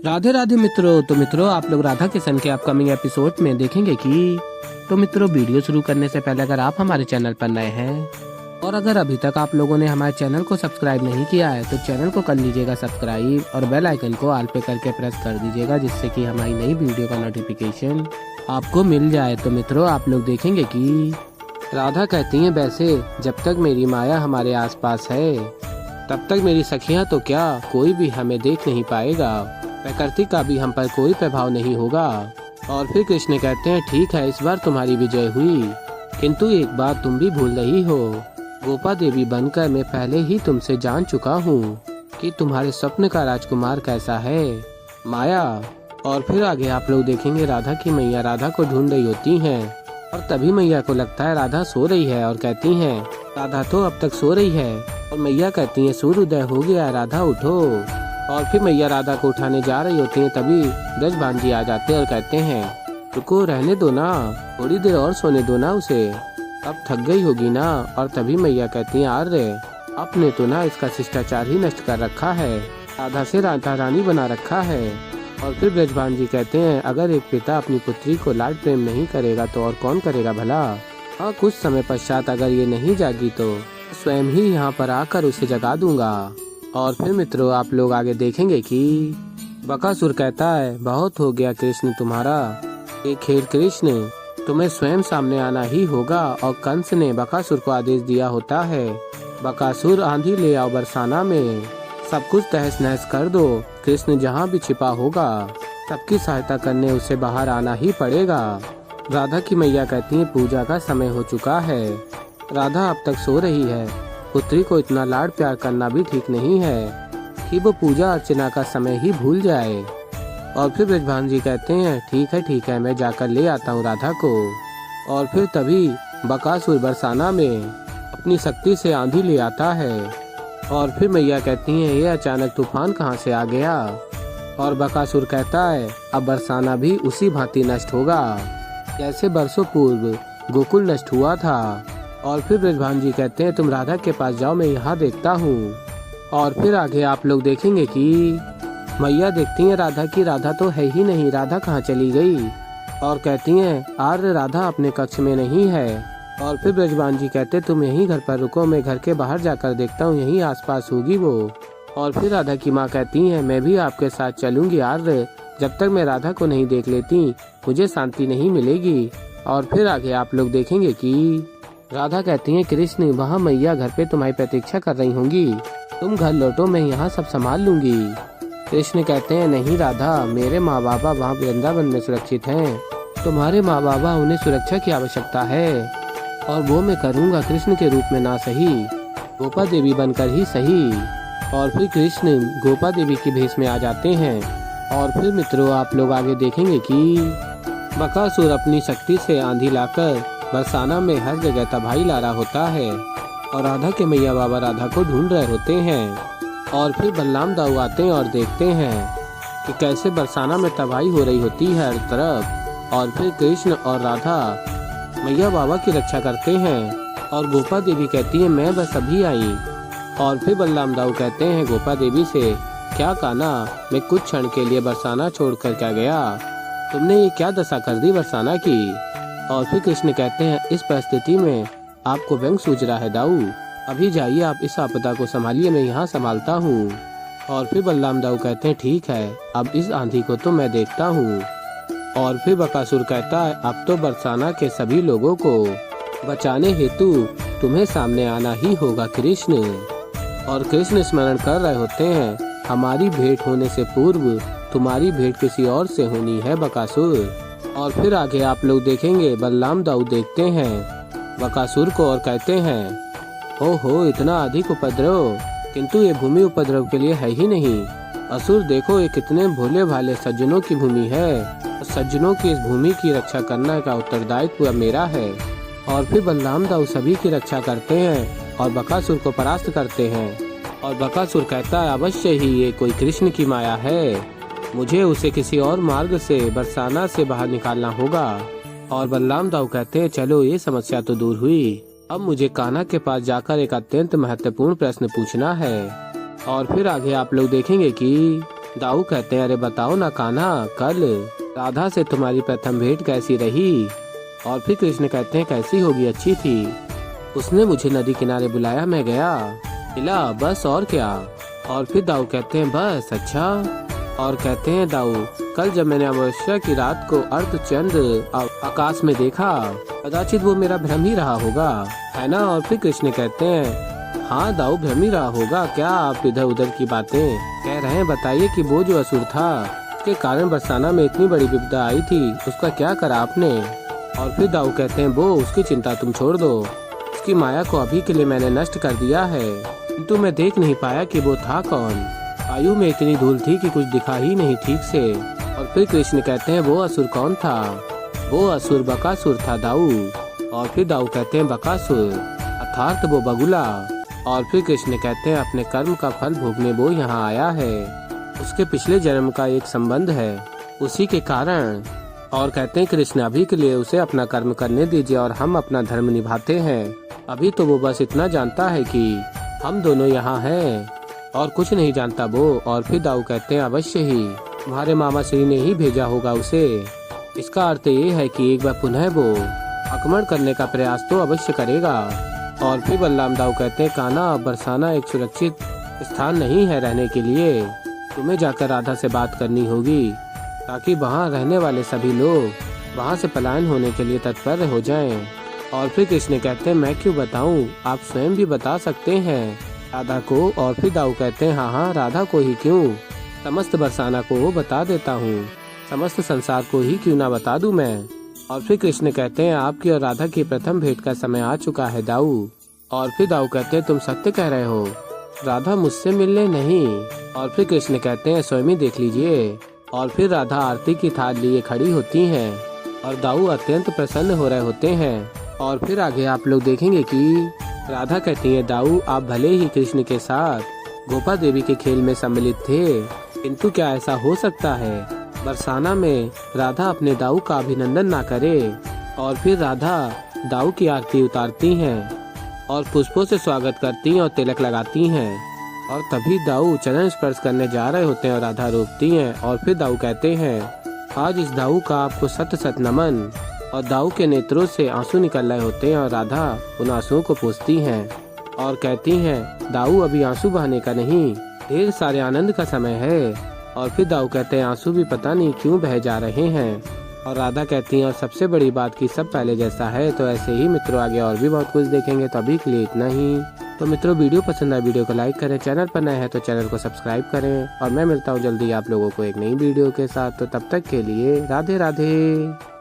राधे राधे मित्रों। तो मित्रों आप लोग राधा किशन के अपकमिंग एपिसोड में देखेंगे कि मित्रों वीडियो शुरू करने से पहले अगर आप हमारे चैनल पर नए हैं और अगर अभी तक आप लोगों ने हमारे चैनल को सब्सक्राइब नहीं किया है तो चैनल को कर लीजिएगा सब्सक्राइब और बेल आइकन को ऑल पे करके प्रेस कर दीजिएगा, जिससे कि हमारी नई वीडियो का नोटिफिकेशन आपको मिल जाए। तो मित्रों आप लोग देखेंगे कि राधा कहती है, वैसे जब तक मेरी माया हमारे आसपास है तब तक मेरी सखियाँ तो क्या, कोई भी हमें देख नहीं पाएगा, प्रकृति का भी हम पर कोई प्रभाव नहीं होगा। और फिर कृष्ण कहते हैं, ठीक है इस बार तुम्हारी विजय हुई, किंतु एक बात तुम भी भूल रही हो, गोपा देवी बनकर मैं पहले ही तुमसे जान चुका हूँ कि तुम्हारे स्वप्न का राजकुमार कैसा है, माया। और फिर आगे आप लोग देखेंगे राधा की मैया राधा को ढूंढ रही होती हैं और तभी मैया को लगता है राधा सो रही है और कहती हैं, राधा तो अब तक सो रही है। और मैया कहती है, सूर्योदय हो गया राधा उठो। और फिर मैया राधा को उठाने जा रही होती हैं, तभी ब्रजभान जी आ जाते हैं और कहते हैं, रुको रहने दो ना, थोड़ी देर और सोने दो ना उसे, अब थक गई होगी ना। और तभी मैया कहती हैं, आर्य आपने तो ना इसका शिष्टाचार ही नष्ट कर रखा है, राधा से राधा रानी बना रखा है। और फिर ब्रजभान जी कहते हैं, अगर एक पिता अपनी पुत्री को लाड प्रेम नहीं करेगा तो और कौन करेगा भला। हाँ कुछ समय पश्चात अगर ये नहीं जागी तो स्वयं ही यहाँ पर आकर उसे जगा दूंगा। और फिर मित्रों आप लोग आगे देखेंगे कि बकासुर कहता है, बहुत हो गया कृष्ण तुम्हारा ये खेल, कृष्ण तुम्हें स्वयं सामने आना ही होगा। और कंस ने बकासुर को आदेश दिया होता है, बकासुर आंधी ले आओ बरसाना में, सब कुछ तहस नहस कर दो, कृष्ण जहाँ भी छिपा होगा सबकी सहायता करने उसे बाहर आना ही पड़ेगा। राधा की मैया कहती है, पूजा का समय हो चुका है, राधा अब तक सो रही है, पुत्री को इतना लाड प्यार करना भी ठीक नहीं है कि वो पूजा अर्चना का समय ही भूल जाए। और फिर ब्रजभान जी कहते हैं, ठीक है मैं जाकर ले आता हूँ राधा को। और फिर तभी बकासुर बरसाना में अपनी शक्ति से आंधी ले आता है। और फिर मैया कहती हैं, ये अचानक तूफान कहाँ से आ गया। और बकासुर कहता है, अब बरसाना भी उसी भांति नष्ट होगा जैसे बरसों पूर्व गोकुल नष्ट हुआ था। और फिर ब्रजभान जी कहते हैं, तुम राधा के पास जाओ मैं यहाँ देखता हूँ। और फिर आगे आप लोग देखेंगे कि मैया देखती हैं राधा की, राधा तो है ही नहीं, राधा कहाँ चली गई। और कहती हैं, आर्य राधा अपने कक्ष में नहीं है। और फिर ब्रजभान जी कहते, तुम यहीं घर पर रुको, मैं घर के बाहर जाकर देखता हूँ, यहीं आसपास होगी वो। और फिर राधा की माँ कहती हैं, मैं भी आपके साथ चलूंगी आर्य, जब तक मैं राधा को नहीं देख लेती मुझे शांति नहीं मिलेगी। और फिर आगे आप लोग देखेंगे कि राधा कहती हैं, कृष्ण वहाँ मैया घर पे तुम्हारी प्रतीक्षा कर रही होंगी, तुम घर लौटो मैं यहाँ सब संभाल लूंगी। कृष्ण कहते हैं, नहीं राधा, मेरे माँ बाबा वहाँ वृंदावन में सुरक्षित हैं, तुम्हारे माँ बाबा उन्हें सुरक्षा की आवश्यकता है और वो मैं करूँगा, कृष्ण के रूप में ना सही गोपा देवी बनकर ही सही। और फिर कृष्ण गोपा देवी के भेष में आ जाते हैं। और फिर मित्रों आप लोग आगे देखेंगे कि बकासुर अपनी शक्ति से आंधी लाकर बरसाना में हर जगह तबाही ला रहा होता है और राधा के मैया बाबा राधा को ढूंढ रहे होते हैं। और फिर बलराम दाऊ आते हैं और देखते हैं कि कैसे बरसाना में तबाही हो रही होती है हर तरफ। और फिर कृष्ण और राधा मैया बाबा की रक्षा करते हैं और गोपा देवी कहती है, मैं बस अभी आई। और फिर बलराम दाऊ कहते हैं गोपा देवी से, क्या काना, मैं कुछ क्षण के लिए बरसाना छोड़कर क्या गया, तुमने ये क्या दशा कर दी बरसाना की। और फिर कृष्ण कहते हैं, इस परिस्थिति में आपको व्यंग सूझ रहा है दाऊ, अभी जाइए आप इस आपदा को संभालिए, मैं यहाँ संभालता हूँ। और फिर बलराम दाऊ कहते हैं, ठीक है अब इस आंधी को तो मैं देखता हूँ। और फिर बकासुर कहता है, अब तो बरसाना के सभी लोगों को बचाने हेतु तुम्हें सामने आना ही होगा कृष्ण। और कृष्ण स्मरण कर रहे होते हैं, हमारी भेंट होने से पूर्व तुम्हारी भेंट किसी और से होनी है बकासुर। और फिर आगे आप लोग देखेंगे बलराम दाऊ देखते हैं बकासुर को और कहते हैं, हो इतना अधिक उपद्रव, किंतु ये भूमि उपद्रव के लिए है ही नहीं, असुर देखो ये कितने भोले भाले सज्जनों की भूमि है, सज्जनों की इस भूमि की रक्षा करने का उत्तरदायित्व मेरा है। और फिर बलराम दाऊ सभी की रक्षा करते हैं और बकासुर को परास्त करते हैं। और बकासुर कहता है, अवश्य ही ये कोई कृष्ण की माया है, मुझे उसे किसी और मार्ग से बरसाना से बाहर निकालना होगा। और बलराम दाऊ कहते हैं, चलो ये समस्या तो दूर हुई, अब मुझे कान्हा के पास जाकर एक अत्यंत महत्वपूर्ण प्रश्न पूछना है। और फिर आगे आप लोग देखेंगे कि दाऊ कहते हैं, अरे बताओ ना कान्हा, कल राधा से तुम्हारी प्रथम भेंट कैसी रही? और फिर कृष्ण कहते हैं, कैसी होगी, अच्छी थी। उसने मुझे नदी किनारे बुलाया, मैं गया, मिला, बस और क्या। और फिर दाऊ कहते हैं, बस, अच्छा। और कहते हैं दाऊ, कल जब मैंने अमावस्या की रात को अर्धचंद्र आकाश में देखा, कदाचित वो मेरा भ्रम ही रहा होगा, है ना। और फिर कृष्ण कहते हैं, हाँ दाऊ, भ्रम ही रहा होगा। क्या आप इधर उधर की बातें कह रहे हैं? बताइए कि वो जो असुर था, उसके कारण बरसाना में इतनी बड़ी विपदा आई थी, उसका क्या करा आपने? और फिर दाऊ कहते हैं, वो उसकी चिंता तुम छोड़ दो, उसकी माया को अभी के लिए मैंने नष्ट कर दिया है, किंतु मैं देख नहीं पाया कि वो था कौन। वायु में इतनी धूल थी कि कुछ दिखा ही नहीं ठीक से। और फिर कृष्ण कहते हैं, वो असुर कौन था? वो असुर बकासुर था दाऊ। और फिर दाऊ कहते हैं, बकासुर अर्थात वो बगुला। और फिर कृष्ण कहते हैं, अपने कर्म का फल भोगने वो यहाँ आया है, उसके पिछले जन्म का एक संबंध है, उसी के कारण। और कहते हैं, कृष्ण अभी के लिए उसे अपना कर्म करने दीजिए और हम अपना धर्म निभाते हैं। अभी तो वो बस इतना जानता है कि हम दोनों यहाँ हैं और कुछ नहीं जानता वो। और फिर दाऊ कहते हैं, अवश्य ही तुम्हारे मामा श्री ने ही भेजा होगा उसे। इसका अर्थ ये है कि एक बार पुनः वो आक्रमण करने का प्रयास तो अवश्य करेगा। और फिर बलराम दाऊ कहते हैं, कान्हा, बरसाना एक सुरक्षित स्थान नहीं है रहने के लिए, तुम्हें जाकर राधा से बात करनी होगी, ताकि वहाँ रहने वाले सभी लोग वहाँ से पलायन होने के लिए तत्पर हो जाएं। और फिर कृष्ण कहते हैं, मैं क्यों बताऊं, आप स्वयं भी बता सकते हैं राधा को। और फिर दाऊ कहते हैं, हाँ हाँ, राधा को ही क्यों, समस्त बरसाना को बता देता हूँ, समस्त संसार को ही क्यों ना बता दूं मैं। और फिर कृष्ण कहते हैं, आपकी और राधा की प्रथम भेंट का समय आ चुका है दाऊ। और फिर दाऊ कहते हैं, तुम सत्य कह रहे हो, राधा मुझसे मिलने नहीं। और फिर कृष्ण कहते हैं, स्वयं ही देख लीजिए। और फिर राधा आरती की थाल लिए खड़ी होती हैं और दाऊ अत्यंत प्रसन्न हो रहे होते हैं। और फिर आगे आप लोग देखेंगे कि राधा कहती है, दाऊ आप भले ही कृष्ण के साथ गोपा देवी के खेल में सम्मिलित थे, किंतु क्या ऐसा हो सकता है बरसाना में राधा अपने दाऊ का अभिनंदन ना करे। और फिर राधा दाऊ की आरती उतारती हैं और पुष्पों से स्वागत करती हैं और तिलक लगाती हैं। और तभी दाऊ चरण स्पर्श करने जा रहे होते हैं और राधा रोकती हैं। और फिर दाऊ कहते हैं, आज इस दाऊ का आपको सत सत नमन। और दाऊ के नेत्रों से आंसू निकल रहे होते हैं और राधा उन आंसुओं को पोंछती हैं और कहती हैं, दाऊ अभी आंसू बहाने का नहीं, ढेर सारे आनंद का समय है। और फिर दाऊ कहते हैं, आंसू भी पता नहीं क्यों बह जा रहे हैं। और राधा कहती हैं, और सबसे बड़ी बात कि सब पहले जैसा है। तो ऐसे ही मित्रों आगे और भी बहुत कुछ देखेंगे, तो अभी के लिए इतना ही। तो मित्रों, वीडियो पसंद आए वीडियो को लाइक करें, चैनल पर नए हैं तो चैनल को सब्सक्राइब करें। और मैं मिलता हूँ जल्दी आप लोगों को एक नई वीडियो के साथ। तो तब तक के लिए राधे राधे।